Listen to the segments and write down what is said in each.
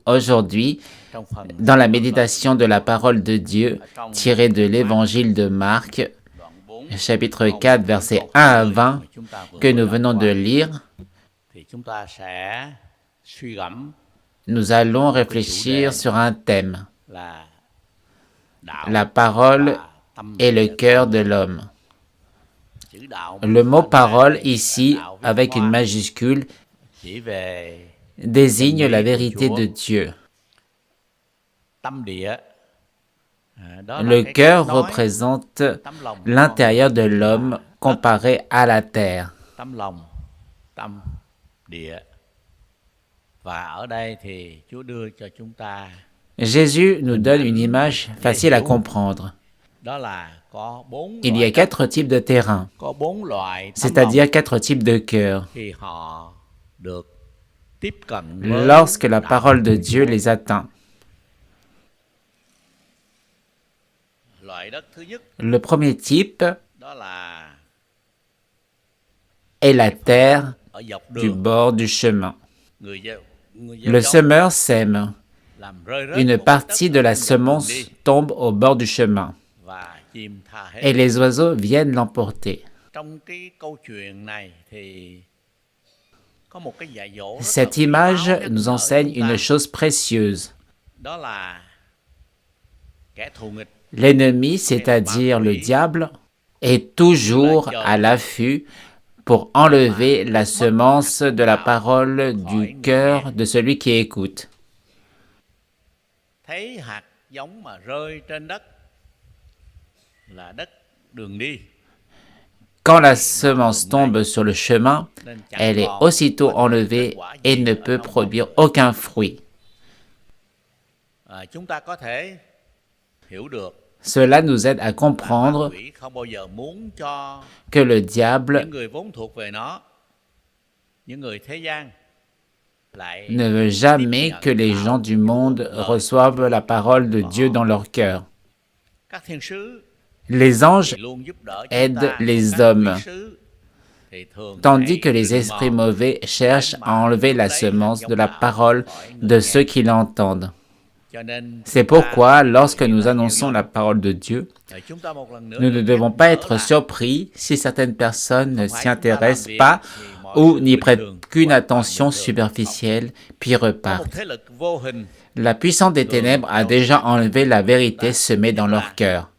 Aujourd'hui, dans la méditation de la parole de Dieu tirée de l'évangile de Marc, chapitre 4, versets 1 à 20, que nous venons de lire, nous allons réfléchir sur un thème, la parole et le cœur de l'homme. Le mot parole ici, avec une majuscule, désigne la vérité de Dieu. Le cœur représente l'intérieur de l'homme comparé à la terre. Jésus nous donne une image facile à comprendre. Il y a 4 types de terrain, c'est-à-dire 4 types de cœurs. Lorsque la parole de Dieu les atteint, le premier type est la terre du bord du chemin. Le semeur sème. Une partie de la semence tombe au bord du chemin et les oiseaux viennent l'emporter. Cette image nous enseigne une chose précieuse. L'ennemi, c'est-à-dire le diable, est toujours à l'affût pour enlever la semence de la parole du cœur de celui qui écoute. Quand la semence tombe sur le chemin, elle est aussitôt enlevée et ne peut produire aucun fruit. Cela nous aide à comprendre que le diable ne veut jamais que les gens du monde reçoivent la parole de Dieu dans leur cœur. Les anges aident les hommes, tandis que les esprits mauvais cherchent à enlever la semence de la parole de ceux qui l'entendent. C'est pourquoi, lorsque nous annonçons la parole de Dieu, nous ne devons pas être surpris si certaines personnes ne s'y intéressent pas ou n'y prêtent qu'une attention superficielle, puis repartent. La puissance des ténèbres a déjà enlevé la vérité semée dans leur cœur.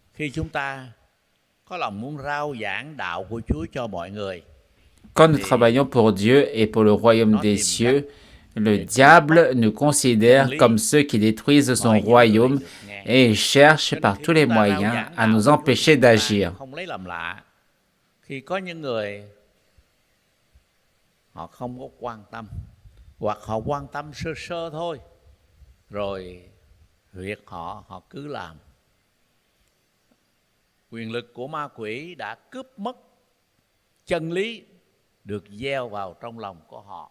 Quand nous travaillons pour Dieu et pour le royaume des cieux, le diable nous considère comme ceux qui détruisent son royaume et cherche par tous les moyens à nous empêcher d'agir. Quyền lực của ma quỷ đã cướp mất chân lý được gieo vào trong lòng của họ.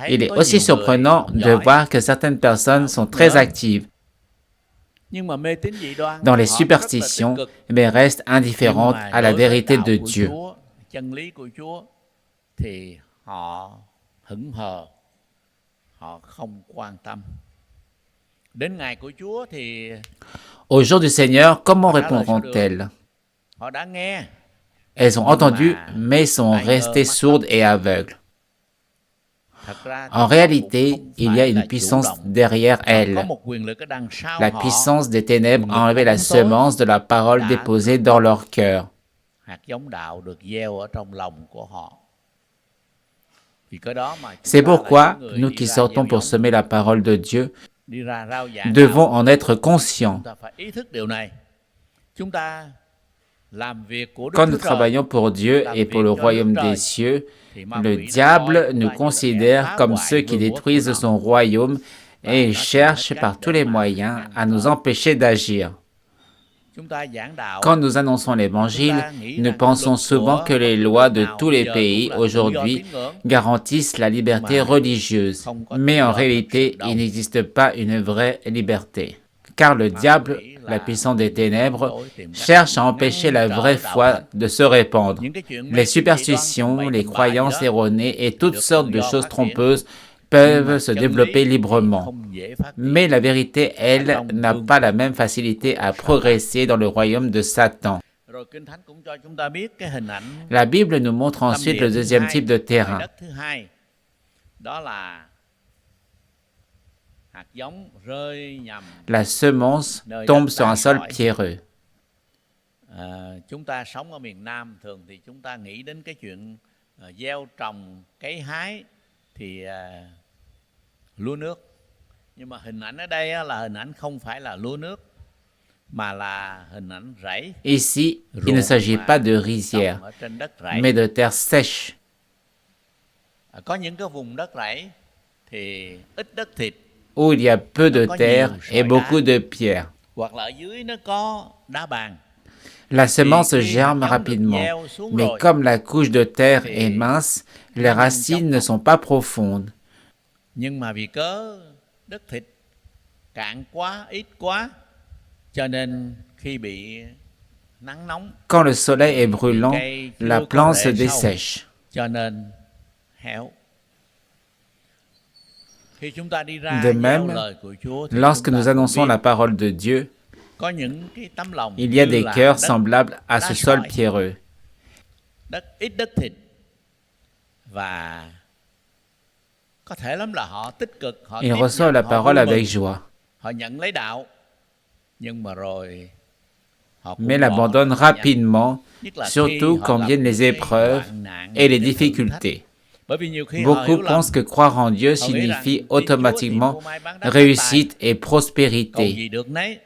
Il est aussi surprenant de voir que certaines personnes sont très actives dans les superstitions, mais restent indifférentes à la vérité de Dieu. Au jour du Seigneur, comment répondront-elles? Elles ont entendu, mais sont restées sourdes et aveugles. En réalité, il y a une puissance derrière elles. La puissance des ténèbres a enlevé la semence de la parole déposée dans leur cœur. C'est pourquoi, nous qui sortons pour semer la parole de Dieu, devons en être conscients. Quand nous travaillons pour Dieu et pour le royaume des cieux, le diable nous considère comme ceux qui détruisent son royaume et cherche par tous les moyens à nous empêcher d'agir. Quand nous annonçons l'Évangile, nous pensons souvent que les lois de tous les pays aujourd'hui garantissent la liberté religieuse, mais en réalité, il n'existe pas une vraie liberté. Car le diable, la puissance des ténèbres, cherche à empêcher la vraie foi de se répandre. Les superstitions, les croyances erronées et toutes sortes de choses trompeuses peuvent se développer librement. Mais la vérité, elle, n'a pas la même facilité à progresser dans le royaume de Satan. La Bible nous montre ensuite le deuxième type de terrain. La semence tombe sur un sol pierreux. Chúng ta sống ở miền Nam thường thì chúng ta nghĩ đến cái chuyện gieo trồng cấy hái thì lúa nước. Nhưng mà hình ảnh ở đây là hình ảnh không phải là lúa nước mà là hình ảnh rẫy. Ici, il ne s'agit pas de rizière, mais de terre sèche. Có những cái vùng đất rẫy thì ít đất thịt, où il y a peu de terre et beaucoup de pierres. hoặc là ở dưới nó có đá bàn. La semence germe rapidement, mais comme la couche de terre est mince, les racines ne sont pas profondes. Nhưng mà vì cớ đất thịt cạn quá, ít quá, cho nên khi bị nắng nóng, quand le soleil est brûlant, la plante se dessèche. cho nên héo. Khi chúng ta đi ra De gieo même, lời của Chúa, thì lorsque chúng ta nous cũng annonçons biết la parole de Dieu, có những cái tấm lòng il y a như des là cœurs đất- semblables à ce đá sol sỏi, pierreux. ít đất thịt, và có thể lắm là họ tích cực, họ Ils tiếp reçoivent nhận, la họ parole vui avec mừng, joie, họ nhận lấy đạo, nhưng mà rồi họ cũng mais bỏ l'abandonnent nó, nhận. rapidement, Nhất là khi surtout họ quand gặp viennent les những cái épreuves hoạn nạn, et les những cái thử thách. difficultés. Bởi vì nhiều khi họ Beaucoup hiểu lầm, pensent que croire en Dieu họ nghĩ rằng signifie tin Chúa thì automatiquement mua may bán đắt phát réussite tài, et cầu prospérité. gì được nấy.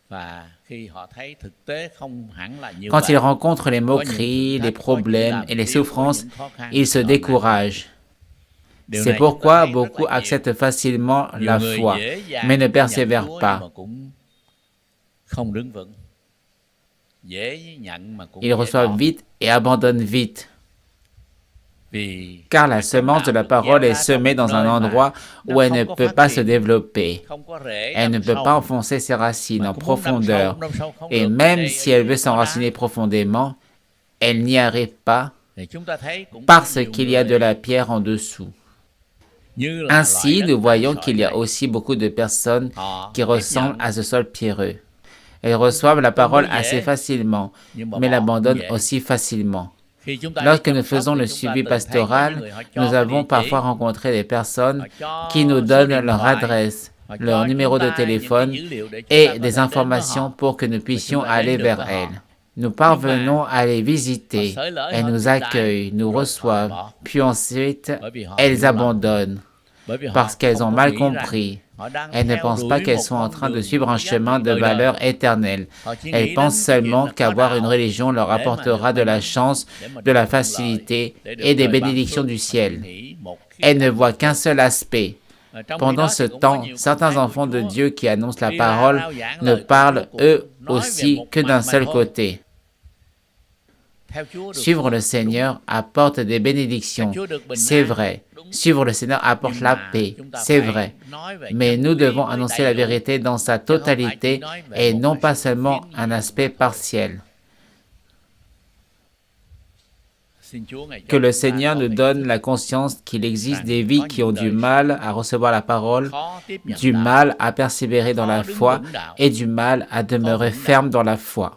Và khi họ thấy thực tế không hẳn là như Quand vậy, ils rencontrent les có những moqueries, thử les thách, có những problèmes làm et les phiếu, có souffrances, những khó khăn, ils se họ nản. découragent. Điều C'est này chúng ta pourquoi thấy rất beaucoup là nhiều. acceptent facilement Nhiều la người foi, dễ dàng mais ne chấp nhận persévèrent Chúa, pas. nhưng mà cũng không đứng vững. Dễ nhận mà cũng Ils dễ reçoivent bỏ. vite et abandonnent vite, Vì car la hạt giống semence de nào la được parole gieo est ra trong semée một dans un nơi mà endroit nó où elle không ne có peut phát pas se triển, développer. không có rễ Elle ne đâm peut sâu, pas enfoncer ses racines mà en cũng muốn đâm profondeur, sâu, đâm sâu không et được. même Đây, si ở elle dưới veut có đá. s'enraciner profondément, elle n'y arrive pas Thì chúng ta thấy cũng có parce nhiều qu'il y a người de la pierre en dessous. như là Ainsi, loại đất nous voyons đá qu'il y a sỏi này. aussi beaucoup de personnes Họ qui tiếp ressemblent nhận, à ce sol pierreux. Elles reçoivent la tương đối parole dễ, assez facilement, nhưng mà mais bỏ cũng l'abandonnent dễ. aussi facilement. Khi chúng ta đi Lorsque chăm nous sóc faisons thì le chúng ta suivi từng thấy có những pastoral, người họ cho nous cái avons địa parfois chỉ, rencontré des personnes họ cho qui nous số donnent điện leur thoại, adresse, họ leur cho numéro chúng de ta những cái téléphone dữ liệu để chúng ta et có thể des đến với informations họ. pour que nous puissions chúng ta đến aller được vers với họ. elles. Nous parvenons à les visiter, Họ xới lỡ, elles họ nous tiếp đãi, accueillent, nous rồi họ reçoivent, bỏ. puis ensuite Bởi vì họ elles hiểu lầm. abandonnent Bởi vì họ parce qu'elles không ont có mal nghĩ rằng compris. họ đang Elles ne theo pensent đuổi pas qu'elles một sont en con train de đường suivre un có giá chemin trị de đời đời. valeur éternelle. Họ chỉ Elles nghĩ pensent đến cái chuyện seulement là có qu'avoir une đạo religion leur để mà apportera được de la may mắn, chance, để mà de la được thuận lợi, facilité để được et des lời ban bénédictions phước. du Họ ciel. chỉ nghĩ một khía Elles ne cạnh voient thôi. qu'un seul aspect. Trong khi Pendant đó ce thì cũng có temps, nhiều con certains cái của enfants de Chúa Dieu qui annoncent la đi ra parole rao giảng ne lời của parlent Chúa eux cũng nói về aussi một que mặt d'un mà seul thôi. côté. Theo Chúa được Suivre phước, le Seigneur apporte des bénédictions, c'est vrai. Suivre le Seigneur apporte nhưng la mà paix, chúng ta c'est phải vrai. nói về Mais chân nous lý devons với annoncer đầy la đủ, vérité dans sa chứ không phải totalité chỉ nói về et một non cái pas sự seulement phiến un diện aspect mà thôi. partiel. Xin Chúa ngày Que cho le chúng ta Seigneur có nous thể donne la conscience qu'il existe des vies qui ont du mal à recevoir la parole, khó tiếp nhận du đạo, mal à persévérer dans la khó đứng foi vững đạo. et du mal à demeurer ferme dans la foi.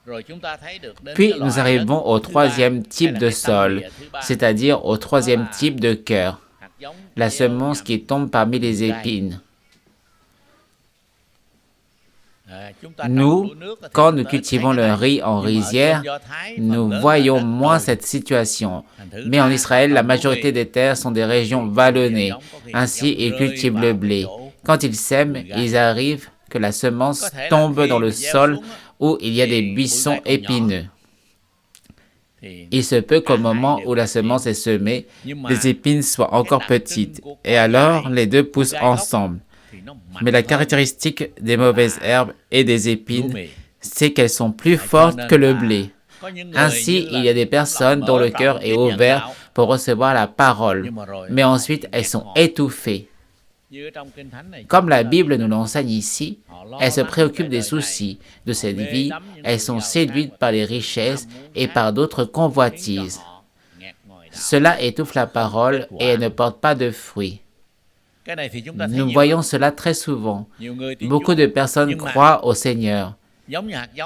Rồi chúng ta thấy được đến Puis cái nous loại arrivons au đất thứ ba, troisième hay type là de cái tâm sol, địa thứ ba, c'est-à-dire au troisième type de cœur, hạt giống la gieo semence nhằm qui tombe parmi les cay. épines. Chúng ta trồng Nous, lúa nước thì quand chúng nous ta thấy cultivons cái le này. riz en Nhưng mà ở trên rizière, Do Thái, phần nous lớn là voyons đất moins đồi. cette situation. Thành thử Mais en ra Israël, họ la trồng lúa majorité mì. des terres sont des régions vallonnées. Ainsi, ils cultivent le blé. Quand ils sèment, il arrive que la semence tombe dans le sol où il y a des buissons épineux. Il se peut qu'au moment où la semence est semée, les épines soient encore petites, et alors les deux poussent ensemble. Mais la caractéristique des mauvaises herbes et des épines, c'est qu'elles sont plus fortes que le blé. Ainsi, il y a des personnes dont le cœur est ouvert pour recevoir la parole, mais ensuite elles sont étouffées. Comme la Bible nous l'enseigne ici, elles se préoccupent des soucis de cette vie, elles sont séduites par les richesses et par d'autres convoitises. Cela étouffe la parole et elle ne porte pas de fruits. Nous voyons cela très souvent. Beaucoup de personnes croient au Seigneur,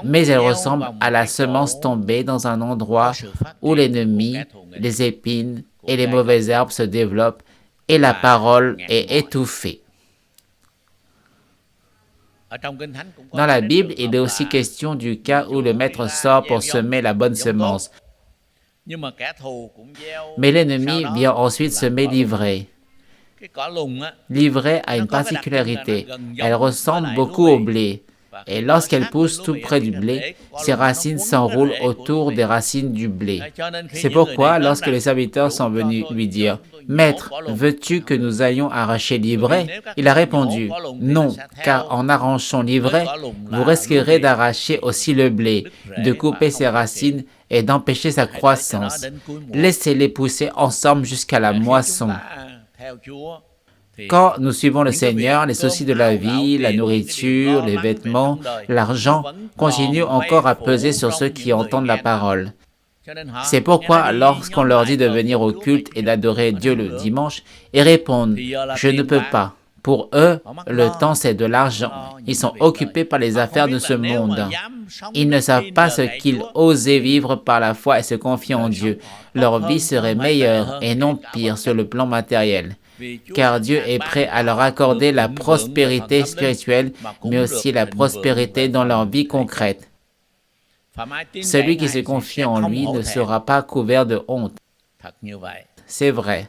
mais elles ressemblent à la semence tombée dans un endroit où l'ennemi, les épines et les mauvaises herbes se développent et la parole est étouffée. Dans la Bible, il est aussi question du cas où le maître sort pour semer la bonne semence. Mais l'ennemi vient ensuite semer l'ivraie. L'ivraie a une particularité. Elle ressemble beaucoup au blé. Et lorsqu'elle pousse tout près du blé, ses racines s'enroulent autour des racines du blé. C'est pourquoi, lorsque les serviteurs sont venus lui dire « Maître, veux-tu que nous allions arracher l'ivraie ?» Il a répondu « Non, car en arrachant l'ivraie, vous risquerez d'arracher aussi le blé, de couper ses racines et d'empêcher sa croissance. Laissez-les pousser ensemble jusqu'à la moisson. » Quand nous suivons le Seigneur, les soucis de la vie, la nourriture, les vêtements, l'argent continuent encore à peser sur ceux qui entendent la parole. C'est pourquoi lorsqu'on leur dit de venir au culte et d'adorer Dieu le dimanche, ils répondent « Je ne peux pas ». Pour eux, le temps c'est de l'argent. Ils sont occupés par les affaires de ce monde. Ils ne savent pas ce qu'ils osaient vivre par la foi et se confier en Dieu. Leur vie serait meilleure et non pire sur le plan matériel. Car Dieu est prêt à leur accorder la prospérité spirituelle, mais aussi la prospérité dans leur vie concrète. Celui qui se confie en lui ne sera pas couvert de honte. C'est vrai.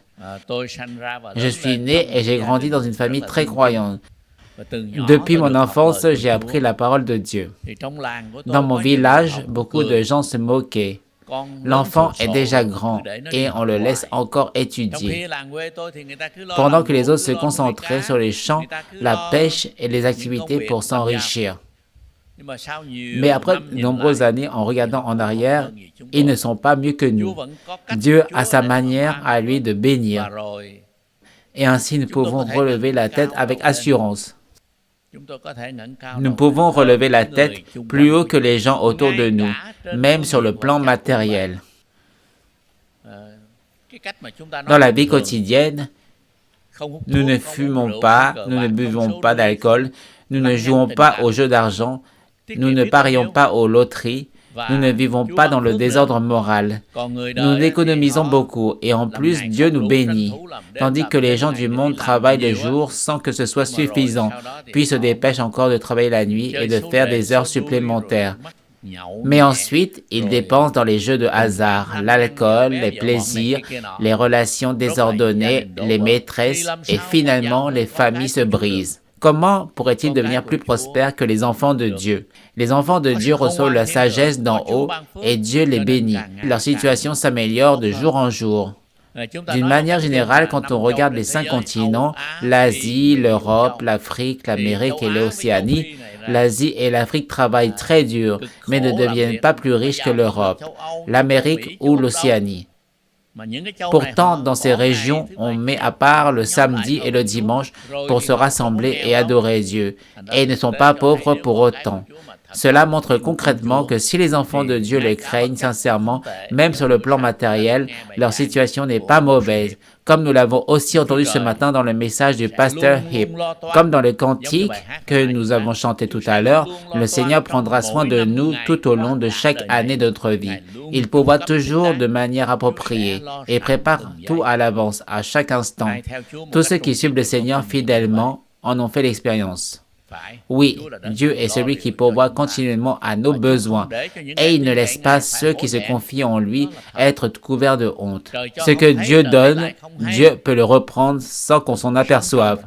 Je suis né et j'ai grandi dans une famille très croyante. Depuis mon enfance, j'ai appris la parole de Dieu. Dans mon village, beaucoup de gens se moquaient. L'enfant est déjà grand et on le laisse encore étudier. Pendant que les autres se concentraient sur les champs, la pêche et les activités pour s'enrichir. Mais après de nombreuses années, en regardant en arrière, ils ne sont pas mieux que nous. Dieu a sa manière à lui de bénir. Et ainsi, nous pouvons relever la tête avec assurance. Nous pouvons relever la tête plus haut que les gens autour de nous, même sur le plan matériel. Dans la vie quotidienne, nous ne fumons pas, nous ne buvons pas d'alcool, nous ne jouons pas aux jeux d'argent, nous ne parions pas aux loteries, nous ne vivons pas dans le désordre moral. Nous économisons beaucoup et en plus Dieu nous bénit, tandis que les gens du monde travaillent le jour sans que ce soit suffisant, puis se dépêchent encore de travailler la nuit et de faire des heures supplémentaires. Mais ensuite, ils dépensent dans les jeux de hasard, l'alcool, les plaisirs, les relations désordonnées, les maîtresses et finalement les familles se brisent. Comment pourraient-ils devenir plus prospères que les enfants de Dieu? Les enfants de Dieu reçoivent la sagesse d'en haut et Dieu les bénit. Leur situation s'améliore de jour en jour. D'une manière générale, quand on regarde les 5 continents, l'Asie, l'Europe, l'Afrique, l'Amérique et l'Océanie, l'Asie et l'Afrique travaillent très dur, mais ne deviennent pas plus riches que l'Europe, l'Amérique ou l'Océanie. Pourtant, dans ces régions, on met à part le samedi et le dimanche pour se rassembler et adorer Dieu, et ils ne sont pas pauvres pour autant. Cela montre concrètement que si les enfants de Dieu les craignent sincèrement, même sur le plan matériel, leur situation n'est pas mauvaise, comme nous l'avons aussi entendu ce matin dans le message du pasteur Hip. Comme dans le cantique que nous avons chanté tout à l'heure, le Seigneur prendra soin de nous tout au long de chaque année de notre vie. Il pourvoit toujours de manière appropriée et prépare tout à l'avance, à chaque instant. Tous ceux qui suivent le Seigneur fidèlement en ont fait l'expérience. Oui, Dieu est celui qui pourvoit continuellement à nos besoins et il ne laisse pas ceux qui se confient en lui être couverts de honte. Ce que Dieu donne, Dieu peut le reprendre sans qu'on s'en aperçoive.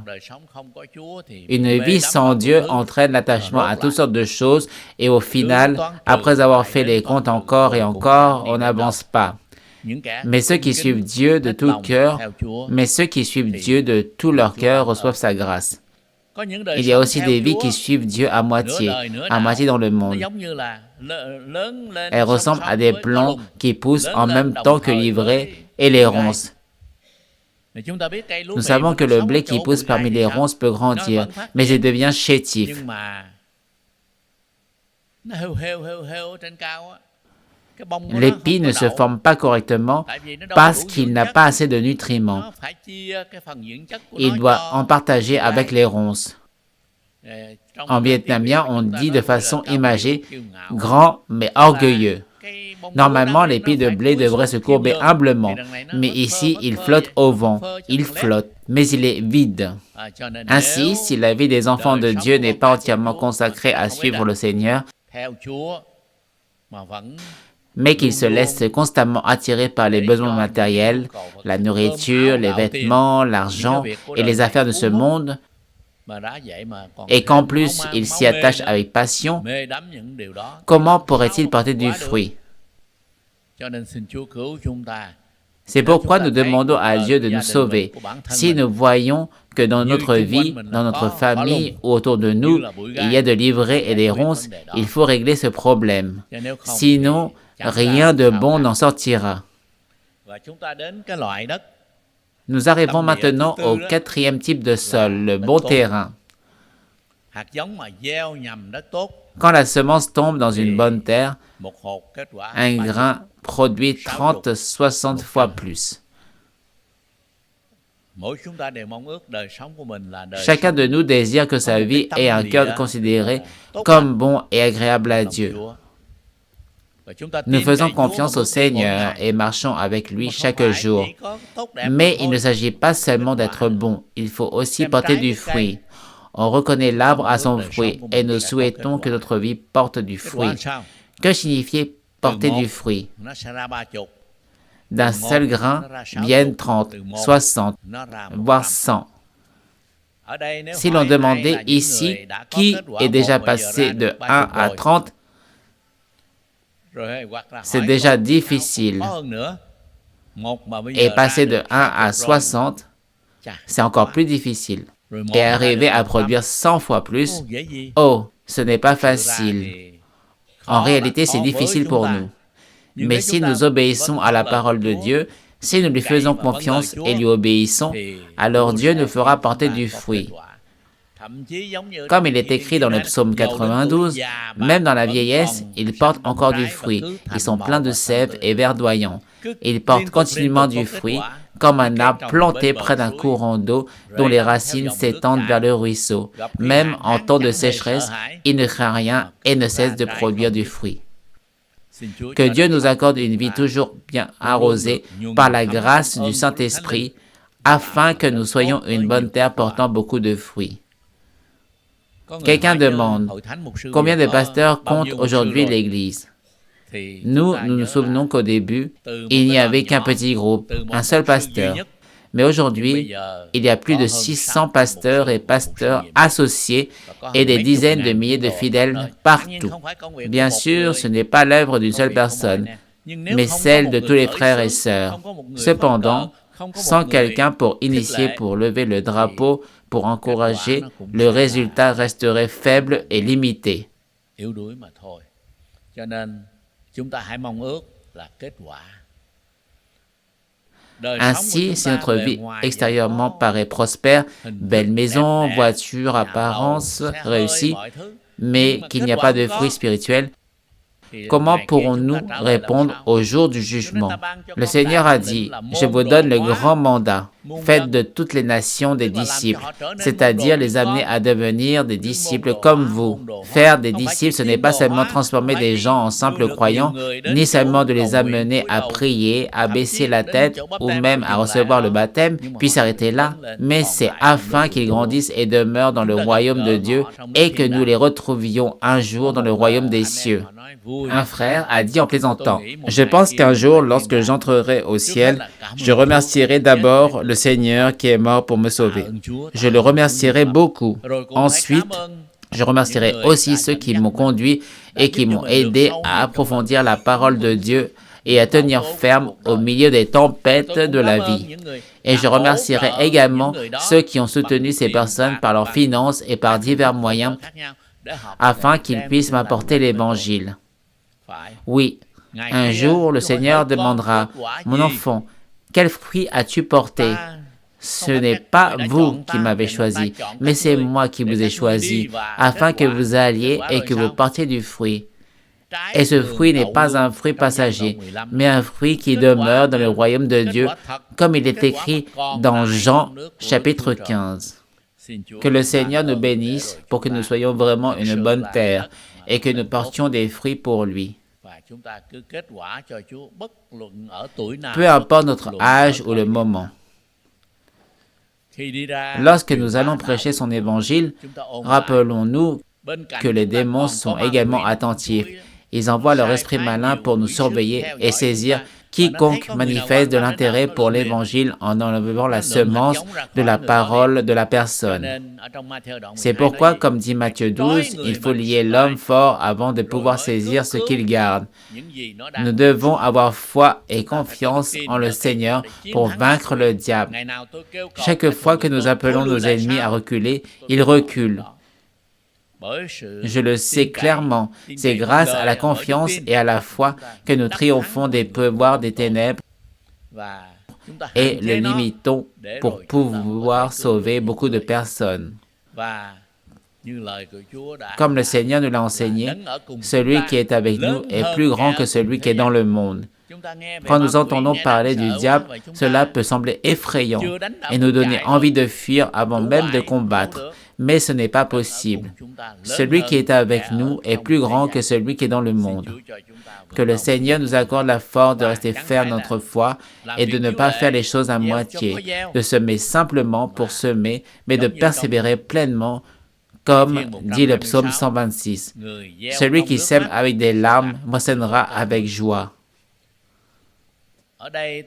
Une vie sans Dieu entraîne l'attachement à toutes sortes de choses et au final, après avoir fait les comptes encore et encore, on n'avance pas. Mais ceux qui suivent Dieu de tout cœur, de tout leur cœur reçoivent sa grâce. Il y a aussi des vies qui suivent Dieu à moitié dans le monde. Elles ressemblent à des plants qui poussent en même temps que l'ivraie et les ronces. Nous savons que le blé qui pousse parmi les ronces peut grandir, mais il devient chétif. L'épi ne se forme pas correctement parce qu'il n'a pas assez de nutriments. Il doit en partager avec les ronces. En vietnamien, on dit de façon imagée, grand mais orgueilleux. Normalement, l'épi de blé devrait se courber humblement, mais ici, il flotte au vent. Il flotte, mais il est vide. Ainsi, si la vie des enfants de Dieu n'est pas entièrement consacrée à suivre le Seigneur, mais qu'ils se laissent constamment attirer par les besoins matériels, la nourriture, les vêtements, l'argent et les affaires de ce monde, et qu'en plus ils s'y attachent avec passion, comment pourraient-ils porter du fruit? C'est pourquoi nous demandons à Dieu de nous sauver. Si nous voyons que dans notre vie, dans notre famille ou autour de nous, il y a de l'ivraie et des ronces, il faut régler ce problème. Sinon, rien de bon n'en sortira. Nous arrivons maintenant au quatrième type de sol, le bon terrain. Quand la semence tombe dans une bonne terre, un grain produit 30-60 fois plus. Chacun de nous désire que sa vie ait un cœur considéré comme bon et agréable à Dieu. Nous faisons confiance au Seigneur et marchons avec lui chaque jour. Mais il ne s'agit pas seulement d'être bon, il faut aussi porter du fruit. On reconnaît l'arbre à son fruit et nous souhaitons que notre vie porte du fruit. Que signifie porter du fruit? D'un seul grain viennent 30, 60, voire 100. Si l'on demandait ici qui est déjà passé de 1 à 30, c'est déjà difficile. Et passer de 1 à 60, c'est encore plus difficile. Et arriver à produire 100 fois plus, oh, ce n'est pas facile. En réalité, c'est difficile pour nous. Mais si nous obéissons à la parole de Dieu, si nous lui faisons confiance et lui obéissons, alors Dieu nous fera porter du fruit. Comme il est écrit dans le psaume 92, même dans la vieillesse, ils portent encore du fruit. Ils sont pleins de sève et verdoyants. Ils portent continuellement du fruit, comme un arbre planté près d'un courant d'eau dont les racines s'étendent vers le ruisseau. Même en temps de sécheresse, il ne craint rien et ne cesse de produire du fruit. Que Dieu nous accorde une vie toujours bien arrosée par la grâce du Saint-Esprit, afin que nous soyons une bonne terre portant beaucoup de fruits. Quelqu'un demande, combien de pasteurs compte aujourd'hui l'Église? Nous nous souvenons qu'au début, il n'y avait qu'un petit groupe, un seul pasteur. Mais aujourd'hui, il y a plus de 600 pasteurs et pasteurs associés et des dizaines de milliers de fidèles partout. Bien sûr, ce n'est pas l'œuvre d'une seule personne, mais celle de tous les frères et sœurs. Cependant, sans quelqu'un pour initier, pour lever le drapeau, pour encourager, le résultat resterait faible et limité. Ainsi, si notre vie extérieurement paraît prospère, belle maison, voiture, apparence réussie, mais qu'il n'y a pas de fruits spirituels, comment pourrons-nous répondre au jour du jugement? Le Seigneur a dit, « Je vous donne le grand mandat. Faites de toutes les nations des disciples, c'est-à-dire les amener à devenir des disciples comme vous. » Faire des disciples, ce n'est pas seulement transformer des gens en simples croyants, ni seulement de les amener à prier, à baisser la tête ou même à recevoir le baptême, puis s'arrêter là, mais c'est afin qu'ils grandissent et demeurent dans le royaume de Dieu et que nous les retrouvions un jour dans le royaume des cieux. Un frère a dit en plaisantant, « Je pense qu'un jour, lorsque j'entrerai au ciel, je remercierai d'abord le Seigneur qui est mort pour me sauver. Je le remercierai beaucoup. Ensuite, je remercierai aussi ceux qui m'ont conduit et qui m'ont aidé à approfondir la parole de Dieu et à tenir ferme au milieu des tempêtes de la vie. Et je remercierai également ceux qui ont soutenu ces personnes par leurs finances et par divers moyens afin qu'ils puissent m'apporter l'Évangile. Oui, un jour, le Seigneur demandera, « Mon enfant, quel fruit as-tu porté? Ce n'est pas vous qui m'avez choisi, mais c'est moi qui vous ai choisi, afin que vous alliez et que vous portiez du fruit. Et ce fruit n'est pas un fruit passager, mais un fruit qui demeure dans le royaume de Dieu, comme il est écrit dans Jean chapitre 15. Que le Seigneur nous bénisse pour que nous soyons vraiment une bonne terre et que nous portions des fruits pour lui. Peu importe notre âge ou le moment. Lorsque nous allons prêcher son évangile, rappelons-nous que les démons sont également attentifs. Ils envoient leur esprit malin pour nous surveiller et saisir quiconque manifeste de l'intérêt pour l'Évangile en enlevant la semence de la parole de la personne. C'est pourquoi, comme dit Matthieu 12, il faut lier l'homme fort avant de pouvoir saisir ce qu'il garde. Nous devons avoir foi et confiance en le Seigneur pour vaincre le diable. Chaque fois que nous appelons nos ennemis à reculer, ils reculent. Je le sais clairement, c'est grâce à la confiance et à la foi que nous triomphons des pouvoirs des ténèbres et les limitons pour pouvoir sauver beaucoup de personnes. Comme le Seigneur nous l'a enseigné, celui qui est avec nous est plus grand que celui qui est dans le monde. Quand nous entendons parler du diable, cela peut sembler effrayant et nous donner envie de fuir avant même de combattre. Mais ce n'est pas possible. Celui qui est avec nous est plus grand que celui qui est dans le monde. Que le Seigneur nous accorde la force de rester ferme dans notre foi et de ne pas faire les choses à moitié, de semer simplement pour semer, mais de persévérer pleinement, comme dit le psaume 126. Celui qui sème avec des larmes moissonnera avec joie.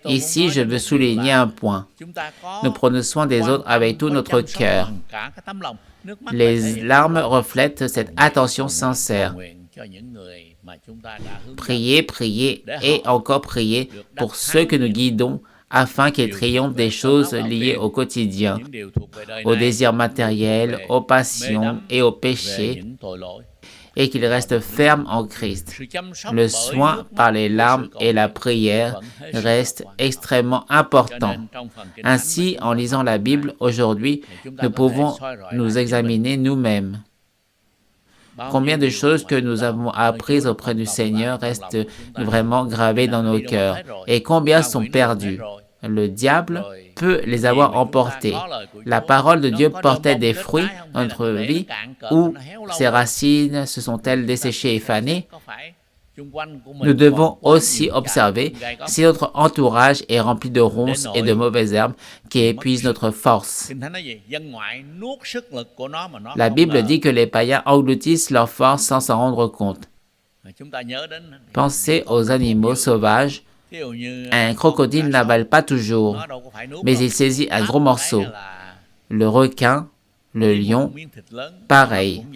Ici, je veux souligner un point. Nous prenons soin des autres avec tout notre cœur. Les larmes reflètent cette attention sincère. Priez, priez et encore priez pour ceux que nous guidons afin qu'ils triomphent des choses liées au quotidien, aux désirs matériels, aux passions et aux péchés, et qu'ils restent fermes en Christ. Le soin par les larmes et la prière reste extrêmement important. Ainsi, en lisant la Bible aujourd'hui, nous pouvons nous examiner nous-mêmes. Combien de choses que nous avons apprises auprès du Seigneur restent vraiment gravées dans nos cœurs et combien sont perdues. Le diable peut les avoir emportés. La parole de Dieu portait des fruits dans notre vie ou ses racines se sont-elles desséchées et fanées? Nous devons aussi observer si notre entourage est rempli de ronces et de mauvaises herbes qui épuisent notre force. La Bible dit que les païens engloutissent leur force sans s'en rendre compte. Pensez aux animaux sauvages. Un crocodile n'avale pas toujours, mais il saisit un gros morceau. Le requin, le lion, pareil.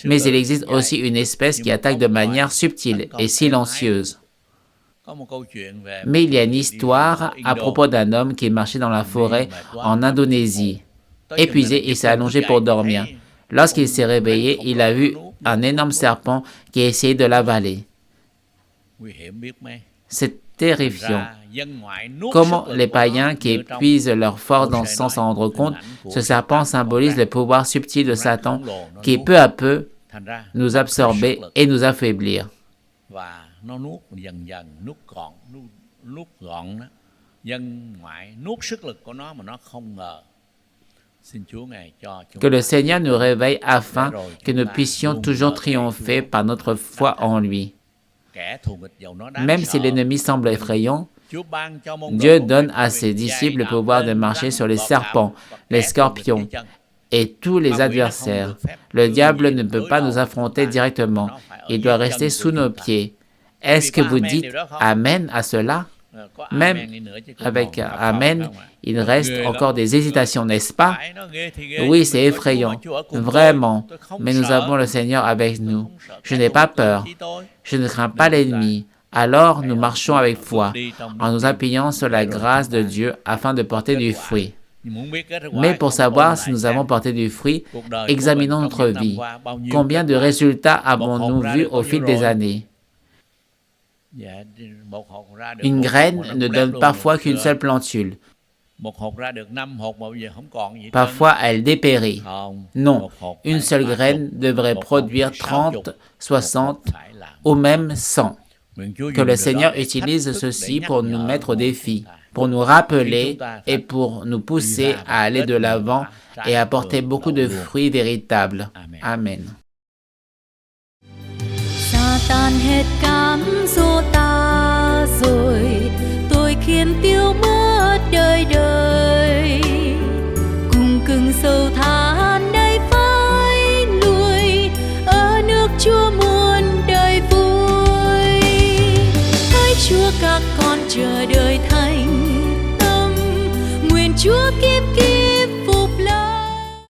Mais il existe aussi une espèce qui attaque de manière subtile et silencieuse. Mais il y a une histoire à propos d'un homme qui marchait dans la forêt en Indonésie. Épuisé, il s'est allongé pour dormir. Lorsqu'il s'est réveillé, il a vu un énorme serpent qui essayait de l'avaler. C'est terrifiant. Comment les païens qui épuisent leur force sans s'en rendre compte, ce serpent symbolise le pouvoir subtil de Satan qui peu à peu nous absorber et nous affaiblir. Que le Seigneur nous réveille afin que nous puissions toujours triompher par notre foi en lui. Même si l'ennemi semble effrayant, Dieu donne à ses disciples le pouvoir de marcher sur les serpents, les scorpions et tous les adversaires. Le diable ne peut pas nous affronter directement. Il doit rester sous nos pieds. Est-ce que vous dites Amen à cela? Même avec Amen, il reste encore des hésitations, n'est-ce pas? Oui, c'est effrayant, vraiment, mais nous avons le Seigneur avec nous. Je n'ai pas peur, je ne crains pas l'ennemi. Alors, nous marchons avec foi, en nous appuyant sur la grâce de Dieu afin de porter du fruit. Mais pour savoir si nous avons porté du fruit, examinons notre vie. Combien de résultats avons-nous vus au fil des années? Une graine ne donne parfois qu'une seule plantule. Parfois, elle dépérit. Non, une seule graine devrait produire 30, 60 ou même 100. Que le Seigneur utilise ceci pour nous mettre au défi, pour nous rappeler et pour nous pousser à aller de l'avant et apporter beaucoup de fruits véritables. Amen. Satan hết cám dỗ ta rồi, tôi khiến tiêu mất đời đời, cùng cưng sâu tha